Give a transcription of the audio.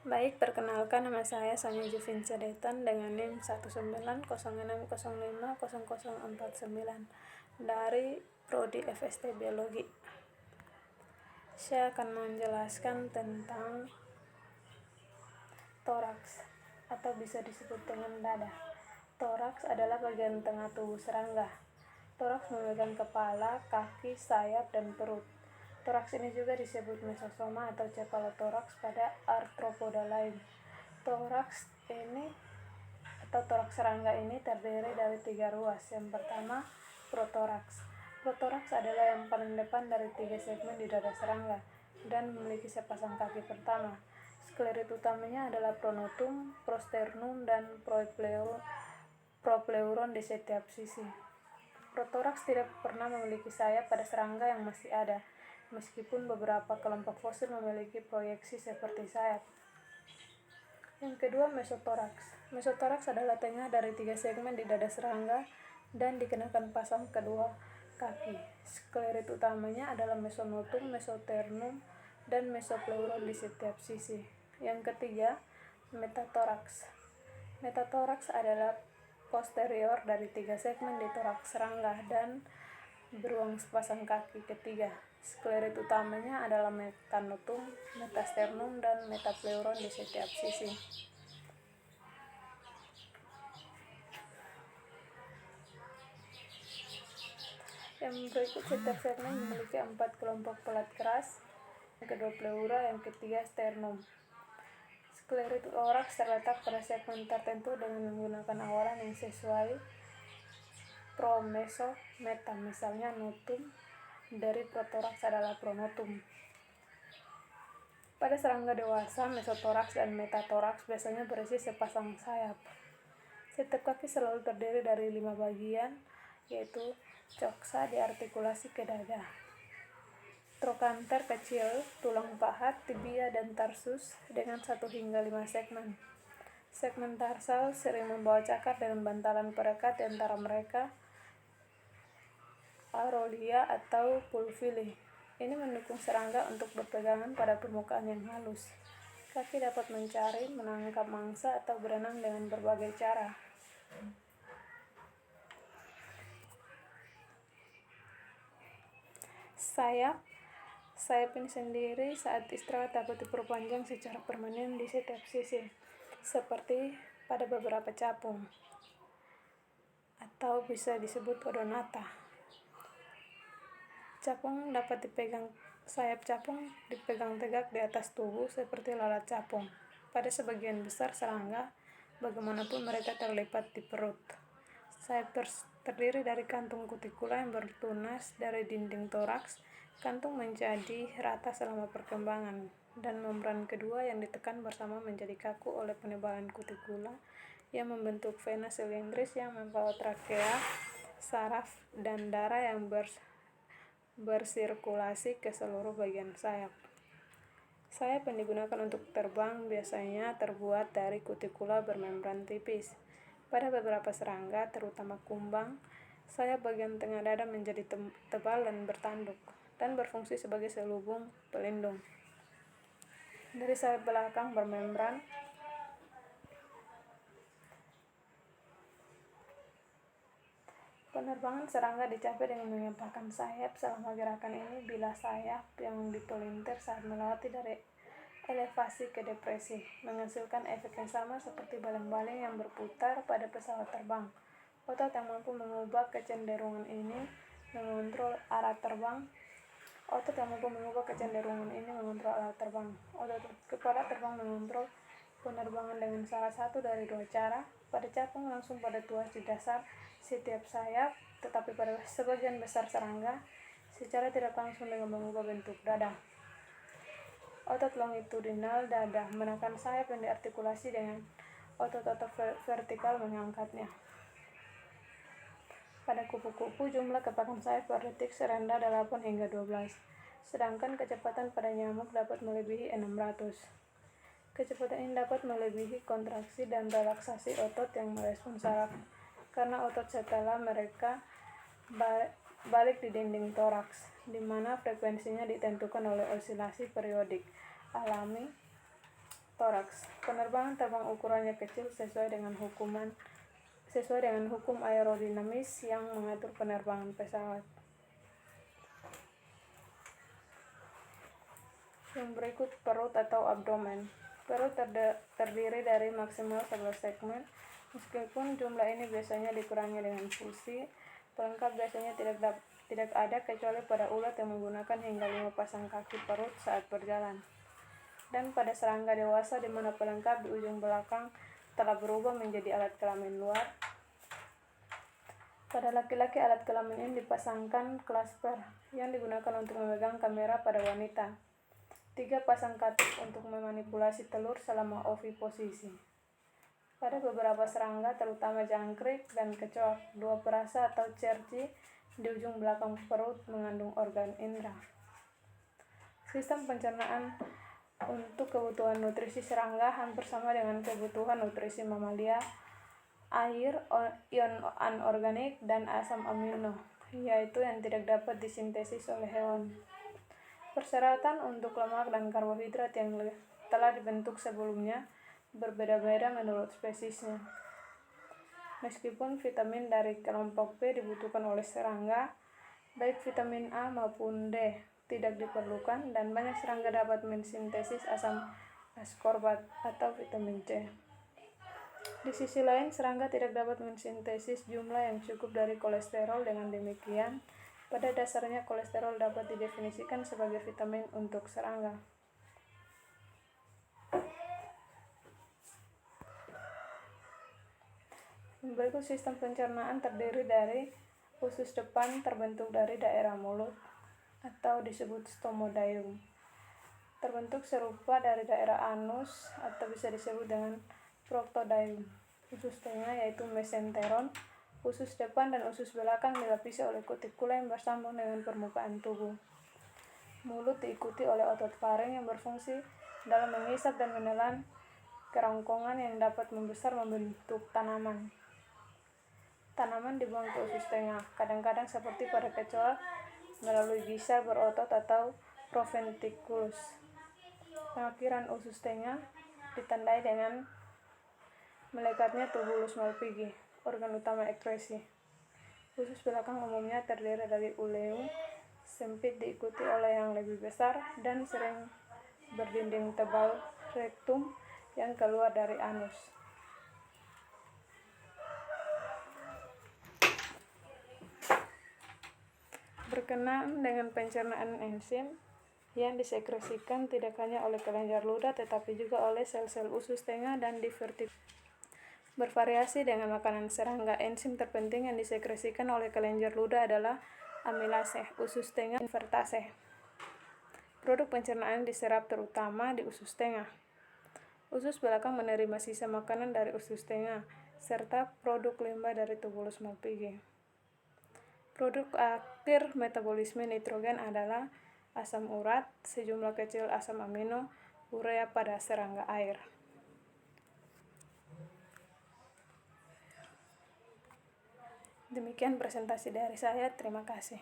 Baik, perkenalkan nama saya Sonia Juvinca Detan dengan NIM 19060500049 dari Prodi FST Biologi. Saya akan menjelaskan tentang toraks atau bisa disebut dengan dada. Toraks adalah bagian tengah tubuh serangga. Toraks memegang kepala, kaki, sayap, dan perut. Toraks ini juga disebut mesosoma atau cephalothorax pada arthropoda lain. Toraks serangga ini terdiri dari 3 ruas. Yang pertama, protoraks. Protoraks adalah yang paling depan dari 3 segmen di dada serangga dan memiliki sepasang kaki pertama. Sklerit utamanya adalah pronotum, prosternum, dan propleuron di setiap sisi. Protoraks tidak pernah memiliki sayap pada serangga yang masih ada, meskipun beberapa kelompok fosil memiliki proyeksi seperti sayap. Yang kedua, mesotoraks. Mesotoraks adalah tengah dari 3 segmen di dada serangga dan dikenakan pasang kedua kaki. Sklerit utamanya adalah mesonotum, mesoternum, dan mesopleuron di setiap sisi. Yang ketiga, metatoraks. Metatoraks adalah posterior dari 3 segmen di toraks serangga dan beruang sepasang kaki ketiga. Sklerit utamanya adalah metanotum, metasternum, dan metapleuron di setiap sisi. Yang berikut, setiap segmen memiliki 4 kelompok pelat keras. Yang kedua pleura, yang ketiga sternum. Sklerit toraks terletak pada segmen tertentu dengan menggunakan awalan yang sesuai pro, meso, meta. Misalnya notum dari protoraks adalah pronotum. Pada serangga dewasa, mesotoraks dan metatoraks biasanya berisi sepasang sayap. Setiap kaki selalu terdiri dari 5 bagian, yaitu coxa diartikulasi ke dada, trochanter kecil, tulang pahat, tibia, dan tarsus dengan 1 hingga 5 segmen. Segmen tarsal sering membawa cakar dengan bantalan perekat di antara mereka, arolia atau pulvili. Ini mendukung serangga untuk berpegangan pada permukaan yang halus. Kaki dapat mencari, menangkap mangsa, atau berenang dengan berbagai cara. Sayap ini sendiri saat istirahat dapat diperpanjang secara permanen di setiap sisi, seperti pada beberapa capung, atau bisa disebut odonata. Sayap capung dipegang tegak di atas tubuh seperti lalat capung. Pada sebagian besar serangga, bagaimanapun mereka terlipat di perut. Sayap terdiri dari kantung kutikula yang bertunas dari dinding toraks. Kantung menjadi rata selama perkembangan, dan membran kedua yang ditekan bersama menjadi kaku oleh penebalan kutikula yang membentuk vena silindris yang membawa trakea, saraf, dan darah yang bersirkulasi ke seluruh bagian sayap. Sayap yang digunakan untuk terbang biasanya terbuat dari kutikula bermembran tipis. Pada beberapa serangga, terutama kumbang, sayap bagian tengah dada menjadi tebal dan bertanduk, dan berfungsi sebagai selubung pelindung. Dari sayap belakang bermembran, penerbangan serangga dicapai dengan mengepakkan sayap selama gerakan ini bila sayap yang dipelintir saat melewati dari elevasi ke depresi, menghasilkan efek yang sama seperti baling-baling yang berputar pada pesawat terbang. Otot yang mampu mengubah kecenderungan ini mengontrol arah terbang. Otot kepala terbang mengontrol penerbangan dengan salah satu dari 2 cara. Pada capung langsung pada tuas di dasar setiap sayap, tetapi pada sebagian besar serangga secara tidak langsung dengan mengubah bentuk dada. Otot longitudinal dada menekan sayap yang diartikulasi dengan otot-otot vertikal mengangkatnya. Pada kupu-kupu, jumlah kepakan sayap per detik serendah 8 hingga 12, sedangkan kecepatan pada nyamuk dapat melebihi 600. Kecepatan ini dapat melebihi kontraksi dan relaksasi otot yang merespons saraf, karena otot setelah mereka balik di dinding toraks, di mana frekuensinya ditentukan oleh osilasi periodik alami protoraks. Penerbangan terbang ukurannya kecil sesuai dengan hukum aerodinamis yang mengatur penerbangan pesawat. Yang berikut perut atau abdomen. Perut terdiri dari maksimal 11 segmen. Meskipun jumlah ini biasanya dikurangi dengan fusi, pelengkap biasanya tidak ada kecuali pada ulat yang menggunakan hingga 5 pasang kaki perut saat berjalan. Dan pada serangga dewasa di mana pelengkap di ujung belakang telah berubah menjadi alat kelamin luar. Pada laki-laki alat kelamin ini dipasangkan clasper yang digunakan untuk memegang kamera pada wanita. 3 pasang katup untuk memanipulasi telur selama oviposisi. Pada beberapa serangga, terutama jangkrik dan kecoak, 2 perasa atau cerci di ujung belakang perut mengandung organ indera. Sistem pencernaan untuk kebutuhan nutrisi serangga hampir sama dengan kebutuhan nutrisi mamalia, air, ion anorganik, dan asam amino, yaitu yang tidak dapat disintesis oleh hewan. Persyaratan untuk lemak dan karbohidrat yang telah dibentuk sebelumnya berbeda-beda menurut spesiesnya. Meskipun vitamin dari kelompok B dibutuhkan oleh serangga, baik vitamin A maupun D tidak diperlukan, dan banyak serangga dapat mensintesis asam ascorbat atau vitamin C. Di sisi lain, serangga tidak dapat mensintesis jumlah yang cukup dari kolesterol. Dengan demikian, pada dasarnya kolesterol dapat didefinisikan sebagai vitamin untuk serangga. Berikut sistem pencernaan terdiri dari usus depan terbentuk dari daerah mulut atau disebut stomodium. Terbentuk serupa dari daerah anus atau bisa disebut dengan proctodium. Usus tengah yaitu mesenteron. Usus depan dan usus belakang dilapisi oleh kutikula yang bersambung dengan permukaan tubuh. Mulut diikuti oleh otot faring yang berfungsi dalam menghisap dan menelan kerongkongan yang dapat membesar membentuk tanaman. Tanaman dibuang ke usus tengah, kadang-kadang seperti pada kecoak, melalui gisa berotot atau proventriculus. Pengakhiran usus tengah ditandai dengan melekatnya tubulus Malpighi, organ utama ekskresi. Usus belakang umumnya terdiri dari uleum, sempit diikuti oleh yang lebih besar dan sering berdinding tebal rektum yang keluar dari anus. Berkenaan dengan pencernaan enzim yang disekresikan tidak hanya oleh kelenjar ludah tetapi juga oleh sel-sel usus tengah dan bervariasi dengan makanan serangga. Enzim terpenting yang disekresikan oleh kelenjar ludah adalah amilase, usus tengah invertase. Produk pencernaan diserap terutama di usus tengah. Usus belakang menerima sisa makanan dari usus tengah serta produk limbah dari tubulus Malpighi. Produk akhir metabolisme nitrogen adalah asam urat, sejumlah kecil asam amino, urea pada serangga air. Demikian presentasi dari saya, terima kasih.